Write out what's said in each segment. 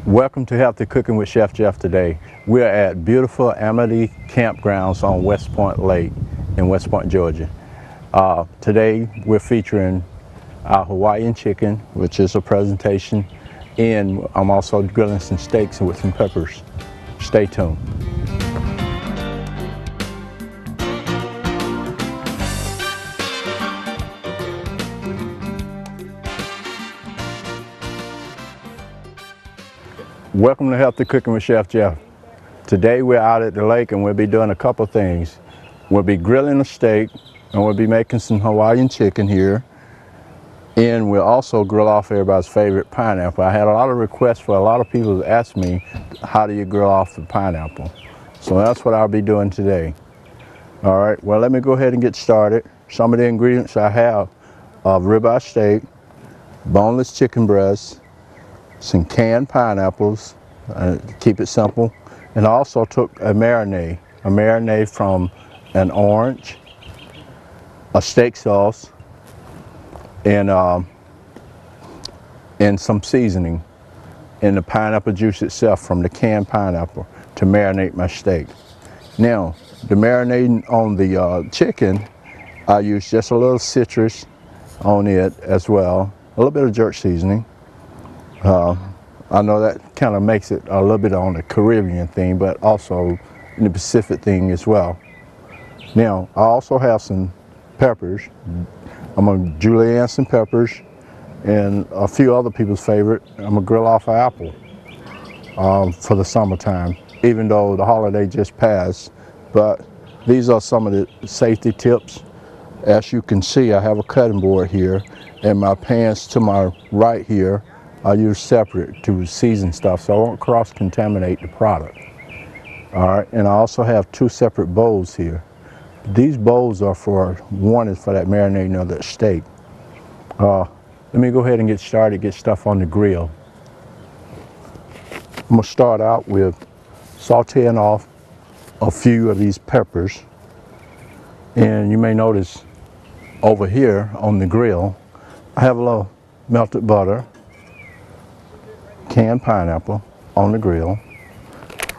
Welcome to Healthy Cooking with Chef Jeff today. We're at beautiful Amity Campgrounds on West Point Lake in West Point, Georgia. Today we're featuring our Hawaiian chicken, which is a presentation, and I'm also grilling some steaks with some peppers. Stay tuned. Welcome to Healthy Cooking with Chef Jeff. Today we're out at the lake and we'll be doing a couple things. We'll be grilling a steak and we'll be making some Hawaiian chicken here. And we'll also grill off everybody's favorite pineapple. I had a lot of requests for a lot of people to ask me, how do you grill off the pineapple? So that's what I'll be doing today. All right, well, let me go ahead and get started. Some of the ingredients I have are ribeye steak, boneless chicken breast, some canned pineapples, keep it simple, and I also took a marinade from an orange, a steak sauce, and some seasoning, and the pineapple juice itself from the canned pineapple to marinate my steak. Now, the marinating on the chicken, I use just a little citrus on it as well, a little bit of jerk seasoning. I know that kind of makes it a little bit on the Caribbean thing, but also in the Pacific thing as well. Now, I also have some peppers. I'm gonna julienne some peppers and a few other people's favorite. I'm gonna grill off an apple for the summertime, even though the holiday just passed. But these are some of the safety tips. As you can see, I have a cutting board here, and my pans to my right here I use separate to season stuff, so I won't cross-contaminate the product. All right, and I also have two separate bowls here. These bowls are one is for that marinating of that steak. Let me go ahead and get started, get stuff on the grill. I'm gonna start out with sauteing off a few of these peppers. And you may notice over here on the grill, I have a little melted butter, canned pineapple on the grill.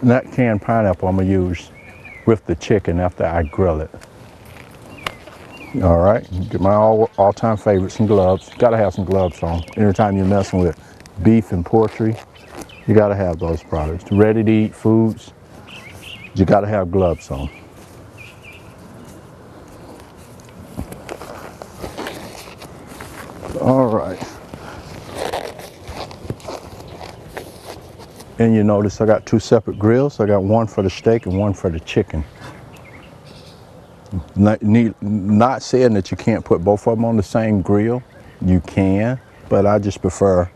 And that canned pineapple I'm gonna use with the chicken after I grill it. All right, get my all-time favorites, some gloves. Gotta have some gloves on. Anytime you're messing with beef and poultry, you gotta have those products. Ready-to-eat foods, you gotta have gloves on. All right. And you notice I got two separate grills. I got one for the steak and one for the chicken. Not saying that you can't put both of them on the same grill. You can, but I just prefer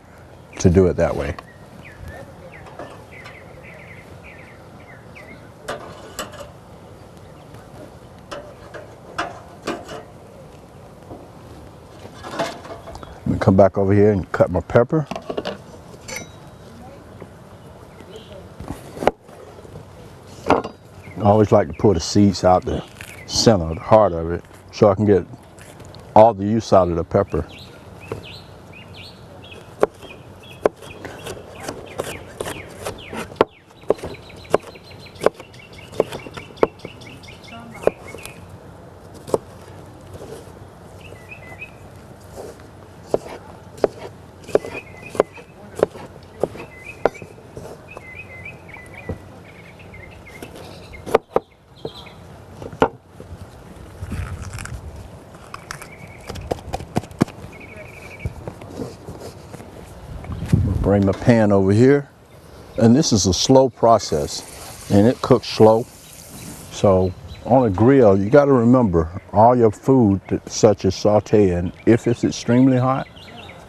to do it that way. Let me come back over here and cut my pepper. I always like to pull the seeds out the center, the heart of it, so I can get all the use out of the pepper. Bring my pan over here, and this is a slow process and it cooks slow. So on a grill, you got to remember all your food, such as sauteing, if it's extremely hot,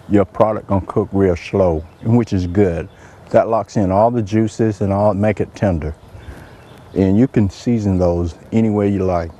your product gonna cook real slow, which is good. That locks in all the juices and all, make it tender. And you can season those any way you like.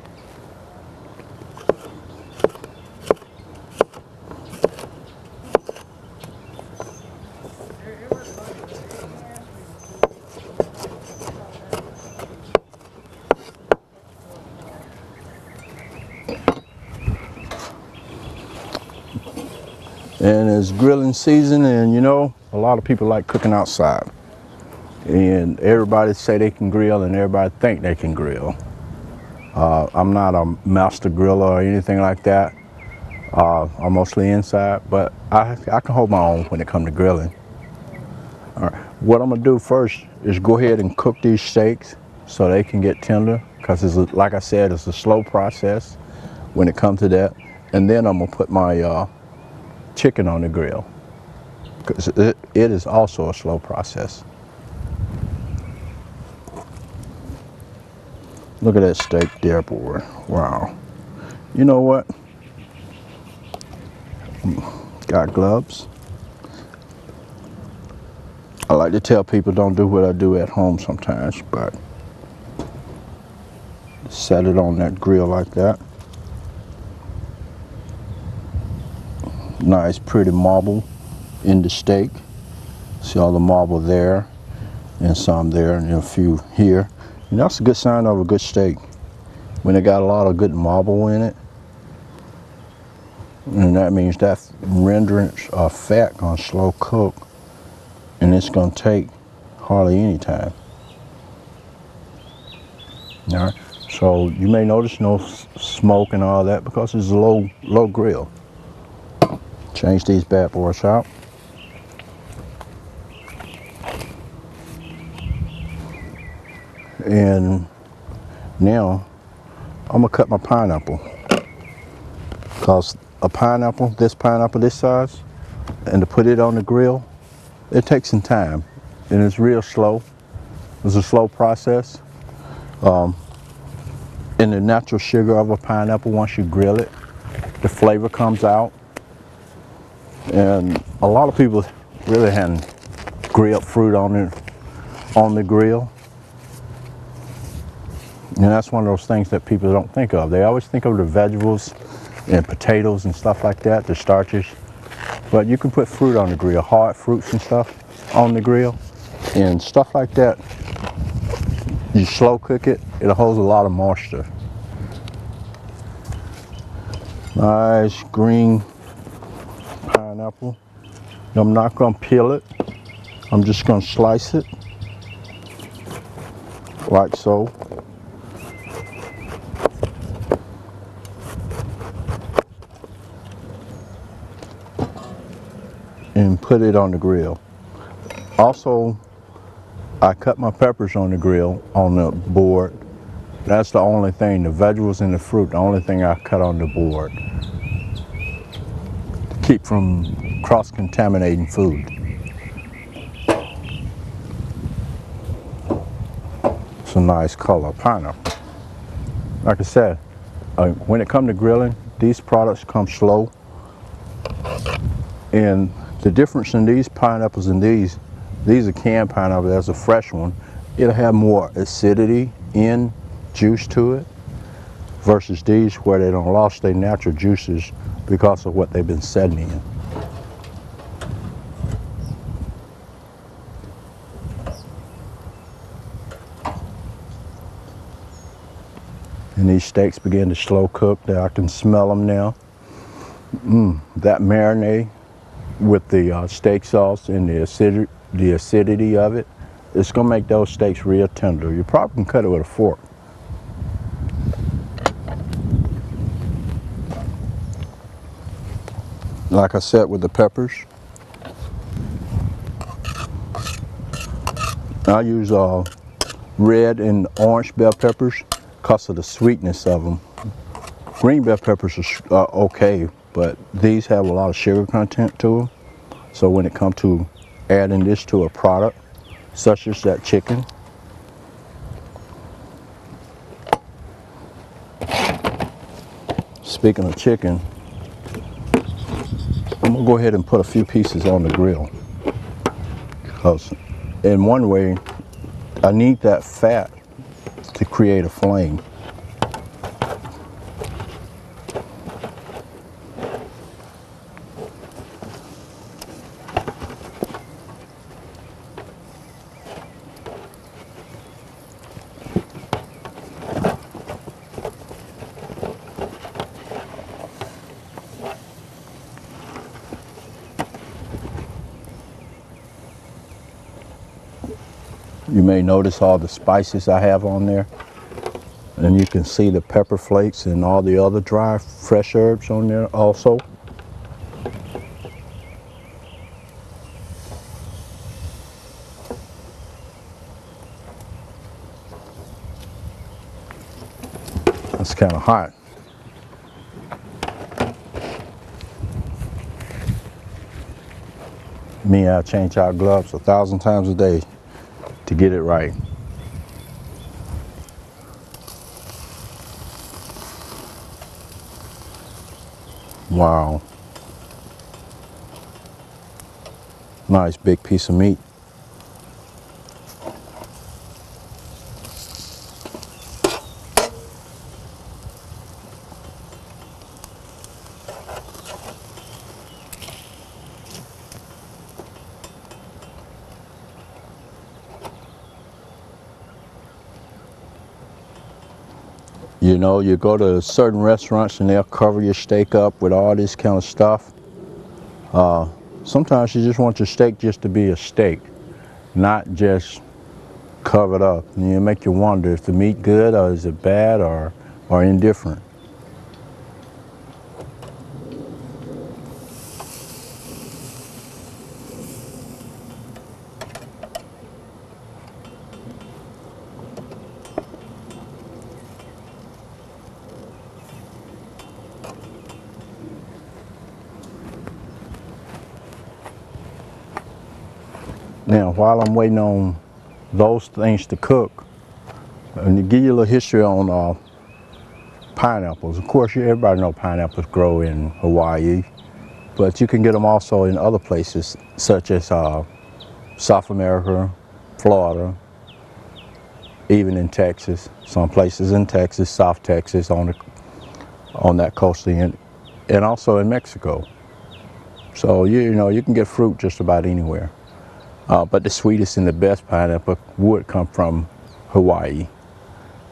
And it's grilling season, and you know, a lot of people like cooking outside. and everybody say they can grill and everybody think they can grill. I'm not a master griller or anything like that. I'm mostly inside, but I can hold my own when it comes to grilling. All right, what I'm gonna do first is go ahead and cook these steaks so they can get tender, because like I said, it's a slow process when it comes to that. And then I'm gonna put my chicken on the grill, because it is also a slow process. Look at that steak there, boy. Wow. You know what? Got gloves. I like to tell people don't do what I do at home sometimes, but set it on that grill like that. Nice pretty marble in the steak. See all the marble there and some there and a few here. And that's a good sign of a good steak, when it got a lot of good marble in it. And that means that renderings of fat gonna slow cook, and it's gonna take hardly any time. All right, so you may notice no smoke and all that because it's a low grill. Change these bad boys out. And now I'm gonna cut my pineapple, because a pineapple, this size, and to put it on the grill, it takes some time, and it's real slow. It's a slow process. And the natural sugar of a pineapple, once you grill it, the flavor comes out. And a lot of people really hadn't grilled fruit on the grill. And that's one of those things that people don't think of. They always think of the vegetables and potatoes and stuff like that, the starches. But you can put fruit on the grill, hard fruits and stuff on the grill. And stuff like that, you slow cook it, it holds a lot of moisture. Nice green pineapple. I'm not gonna peel it. I'm just gonna slice it like so. And put it on the grill. Also, I cut my peppers on the grill, on the board. That's the only thing, the vegetables and the fruit, the only thing I cut on the board to keep from cross-contaminating food. It's a nice color, pineapple. Like I said, when it comes to grilling, these products come slow. And the difference in these pineapples and these are canned pineapple. That's a fresh one. It'll have more acidity in juice to it, versus these where they don't lost their natural juices because of what they've been setting in. And these steaks begin to slow cook. I can smell them now. That marinade with the steak sauce and the acidity of it, it's gonna make those steaks real tender. You probably can cut it with a fork. Like I said with the peppers, I use red and orange bell peppers because of the sweetness of them. Green bell peppers are okay, but these have a lot of sugar content to them. So when it comes to adding this to a product, such as that chicken, speaking of chicken, I'm gonna go ahead and put a few pieces on the grill, because in one way, I need that fat to create a flame. You may notice all the spices I have on there. And you can see the pepper flakes and all the other dry fresh herbs on there also. It's kind of hot. Me, I change out gloves 1,000 times a day to get it right. Wow. Nice big piece of meat. You know, you go to certain restaurants and they'll cover your steak up with all this kind of stuff. Sometimes you just want your steak just to be a steak, not just covered up. And you make you wonder, is the meat good or is it bad or indifferent? Now, while I'm waiting on those things to cook, and to give you a little history on pineapples. Of course, everybody knows pineapples grow in Hawaii, but you can get them also in other places, such as South America, Florida, even in Texas. Some places in Texas, South Texas, on that coast, and also in Mexico. So you know you can get fruit just about anywhere. But the sweetest and the best pineapple would come from Hawaii.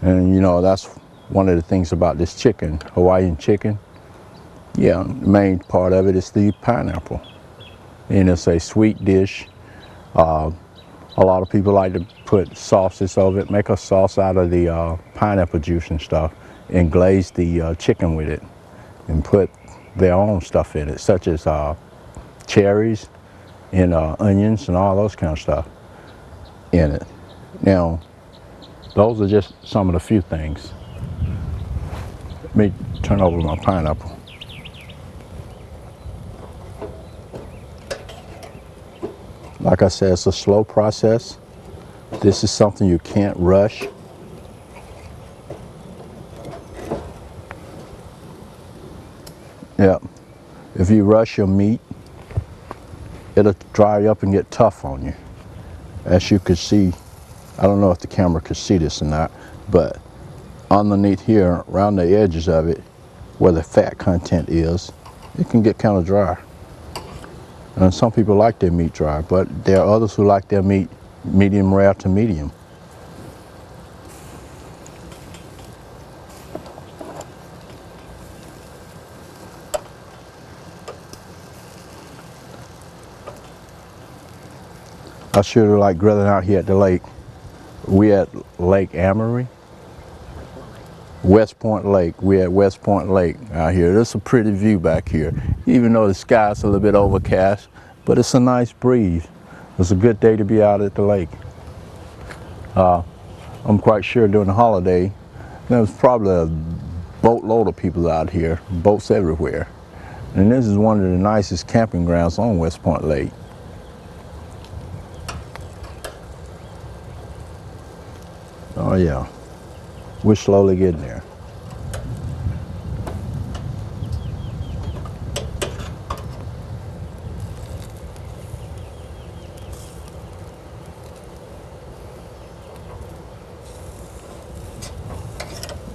And you know, that's one of the things about this chicken, Hawaiian chicken. Yeah, the main part of it is the pineapple. And it's a sweet dish. A lot of people like to put sauces over it, make a sauce out of the pineapple juice and stuff, and glaze the chicken with it, and put their own stuff in it, such as cherries, and onions and all those kind of stuff in it. Now, those are just some of the few things. Let me turn over my pineapple. Like I said, it's a slow process. This is something you can't rush. Yeah, if you rush your meat, it'll dry up and get tough on you. As you can see, I don't know if the camera could see this or not, but underneath here, around the edges of it, where the fat content is, it can get kind of dry. And some people like their meat dry, but there are others who like their meat medium rare to medium. I sure like grilling out here at the lake. We at Lake Amory. West Point Lake. We're at West Point Lake out here. There's a pretty view back here, even though the sky's a little bit overcast, but it's a nice breeze. It's a good day to be out at the lake. I'm quite sure during the holiday, there's probably a boatload of people out here, boats everywhere. And this is one of the nicest camping grounds on West Point Lake. Oh yeah, we're slowly getting there.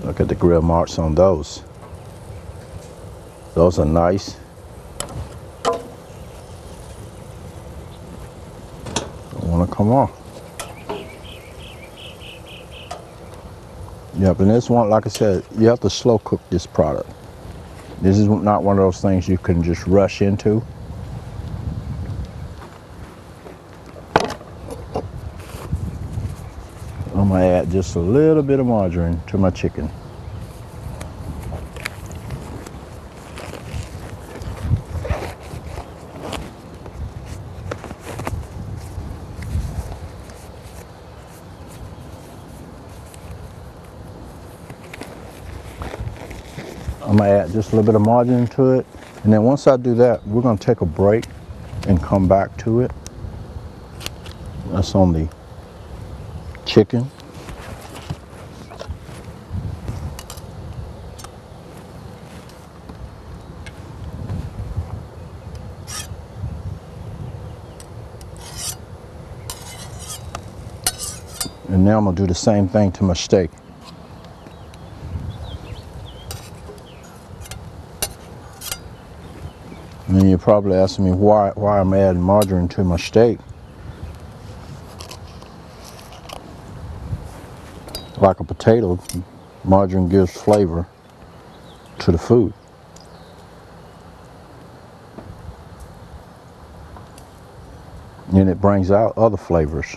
Look at the grill marks on those. Those are nice. Don't want to come off. Yep, and this one, like I said, you have to slow cook this product. This is not one of those things you can just rush into. I'm gonna add just a little bit of margarine to my chicken. I'm gonna add just a little bit of margarine to it. And then once I do that, we're gonna take a break and come back to it. That's on the chicken. And now I'm gonna do the same thing to my steak. And then you're probably asking me why I'm adding margarine to my steak. Like a potato, margarine gives flavor to the food. And it brings out other flavors.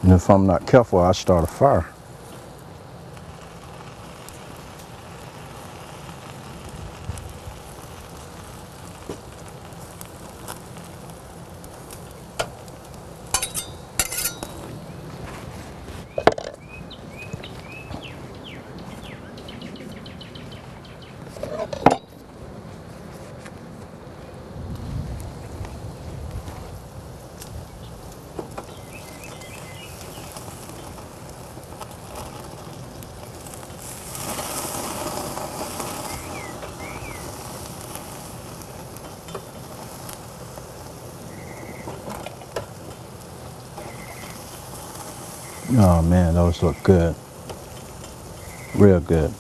And if I'm not careful, I start a fire. Oh man, those look good. Real good.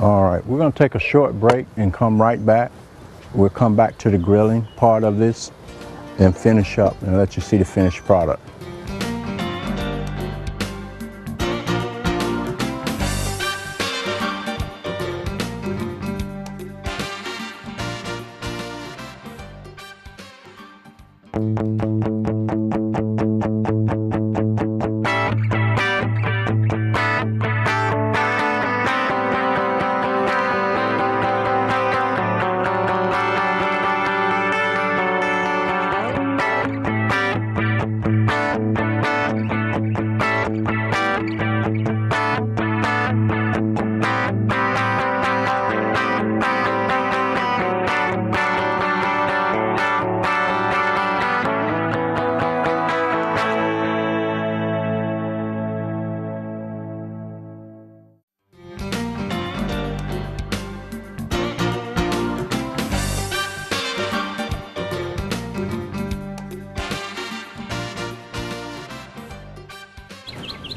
All right, we're gonna take a short break and come right back. We'll come back to the grilling part of this and finish up and let you see the finished product.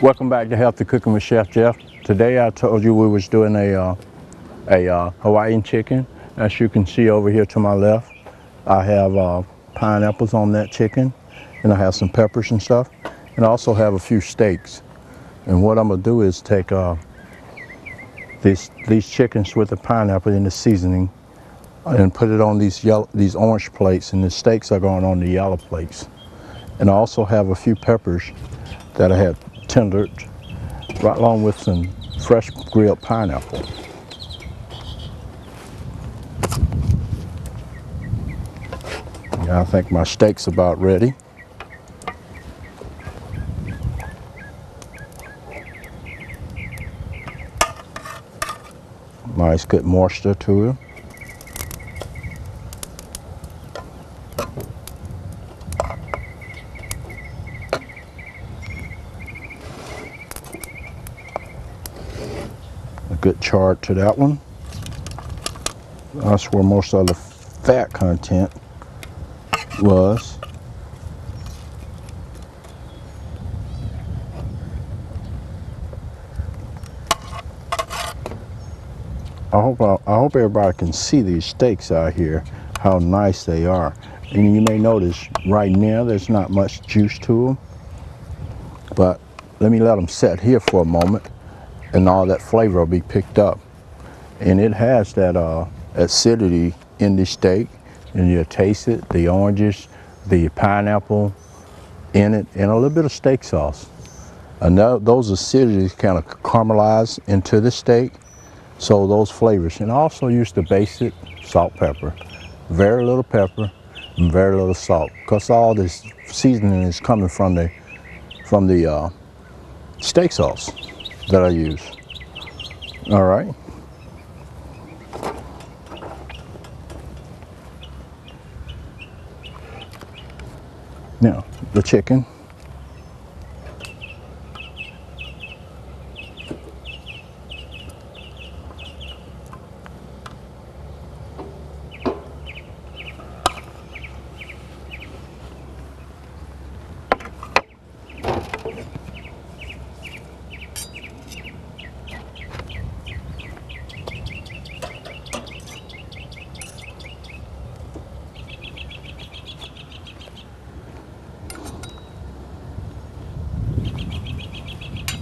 Welcome back to Healthy Cooking with Chef Jeff. Today I told you we was doing a Hawaiian chicken. As you can see over here to my left, I have pineapples on that chicken, and I have some peppers and stuff, and I also have a few steaks. And what I'm gonna do is take these chickens with the pineapple and the seasoning and put it on these orange plates, and the steaks are going on the yellow plates. And I also have a few peppers that I have tendered right along with some fresh grilled pineapple. Yeah, I think my steak's about ready. Nice good moisture to it. A good char to that one. That's where most of the fat content was. I hope everybody can see these steaks out here, how nice they are. And you may notice right now there's not much juice to them, but let me let them set here for a moment and all that flavor will be picked up. And it has that acidity in the steak, and you'll taste it, the oranges, the pineapple in it, and a little bit of steak sauce. And those acidities kind of caramelize into the steak. So those flavors, and I also use the basic salt, pepper, very little pepper and very little salt, because all this seasoning is coming from the steak sauce that I use. All right. Now the chicken.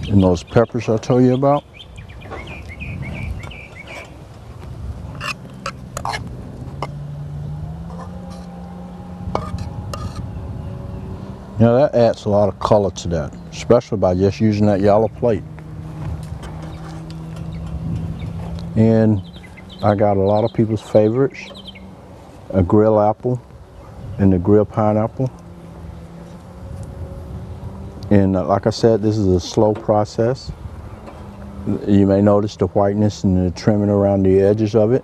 And those peppers I told you about. Now that adds a lot of color to that, especially by just using that yellow plate. And I got a lot of people's favorites, a grilled apple and the grilled pineapple. And like I said, this is a slow process. You may notice the whiteness and the trimming around the edges of it.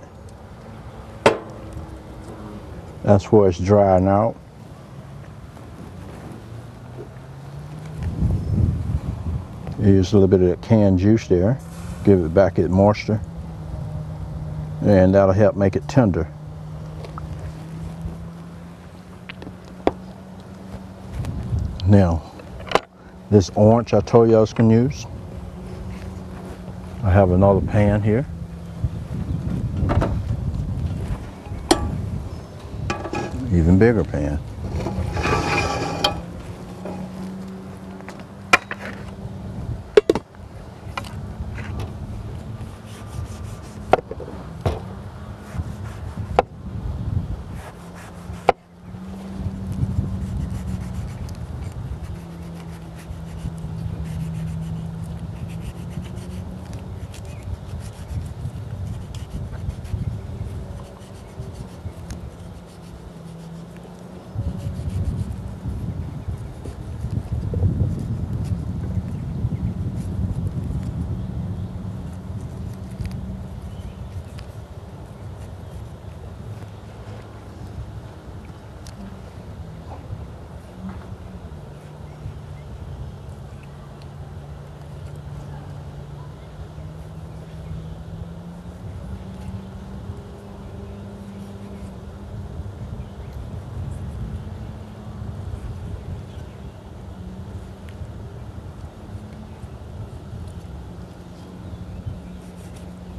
That's where it's drying out. Use a little bit of that canned juice there, give it back its moisture, and that'll help make it tender. Now, this orange I told you I was going to use, I have another pan here. Even bigger pan.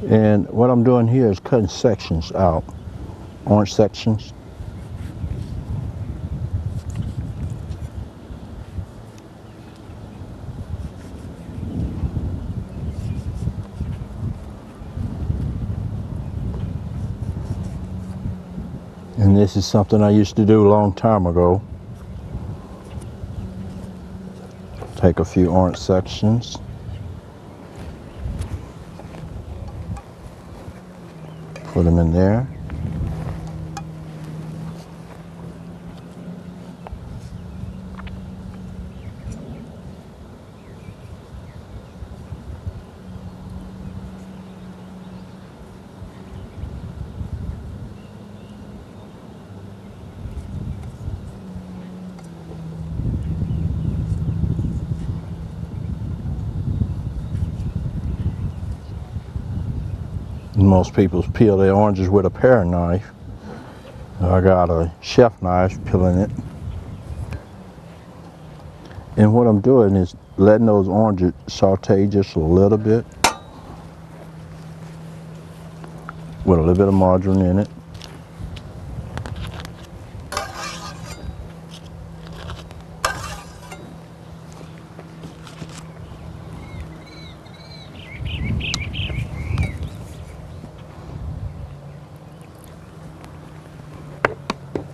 And what I'm doing here is cutting sections out, orange sections. And this is something I used to do a long time ago. Take a few orange sections. Put them in there. Most people peel their oranges with a paring knife. I got a chef knife peeling it. And what I'm doing is letting those oranges saute just a little bit with a little bit of margarine in it.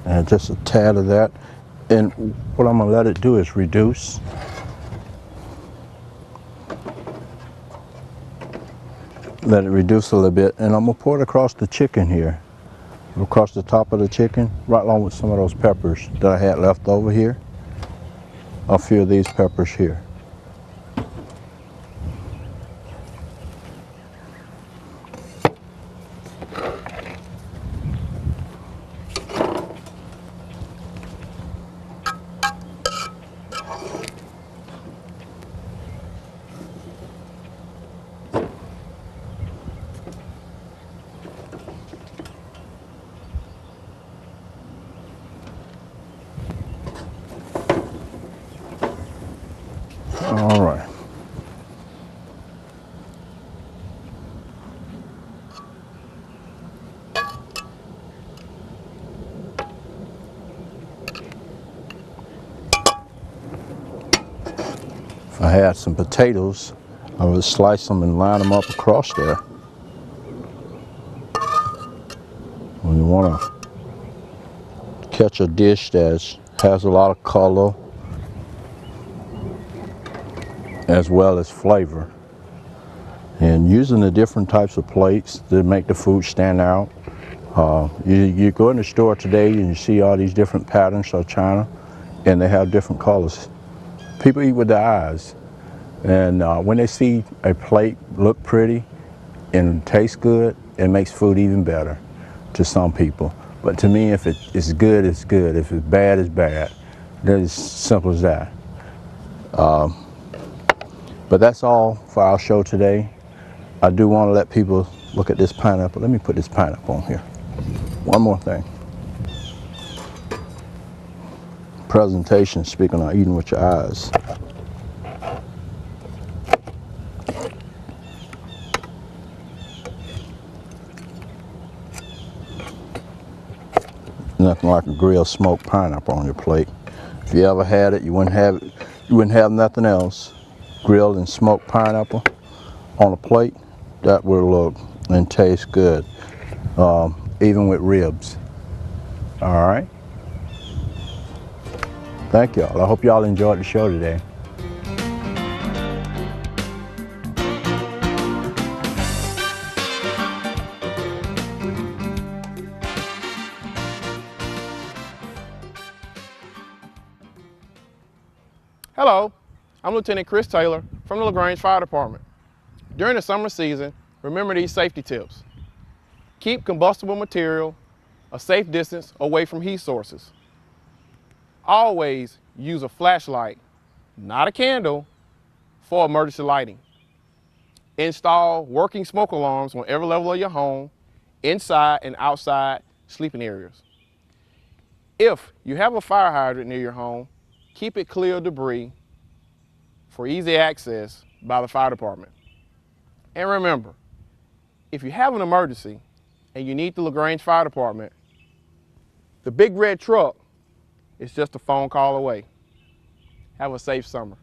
And just a tad of that. And what I'm gonna let it do is reduce. Let it reduce a little bit, and I'm gonna pour it across the chicken here. Across the top of the chicken, right along with some of those peppers that I had left over here. A few of these peppers here. All right. If I had some potatoes, I would slice them and line them up across there. When you want to catch a dish that has a lot of color as well as flavor, and using the different types of plates that make the food stand out. You go in the store today and you see all these different patterns of china, and they have different colors. People eat with their eyes, and when they see a plate look pretty and taste good, it makes food even better to some people. But to me, if it's good, it's good. If it's bad, it's bad. That's as simple as that. But that's all for our show today. I do want to let people look at this pineapple. Let me put this pineapple on here. One more thing. Presentation, speaking of eating with your eyes. Nothing like a grilled smoked pineapple on your plate. If you ever had it, you wouldn't have nothing else. Grilled and smoked pineapple on a plate, that will look and taste good, even with ribs. All right. Thank y'all. I hope y'all enjoyed the show today. Hello, I'm Lieutenant Chris Taylor from the LaGrange Fire Department. During the summer season, remember these safety tips. Keep combustible material a safe distance away from heat sources. Always use a flashlight, not a candle, for emergency lighting. Install working smoke alarms on every level of your home, inside and outside sleeping areas. If you have a fire hydrant near your home, keep it clear of debris for easy access by the fire department. And remember, if you have an emergency and you need the LaGrange Fire Department, the big red truck is just a phone call away. Have a safe summer.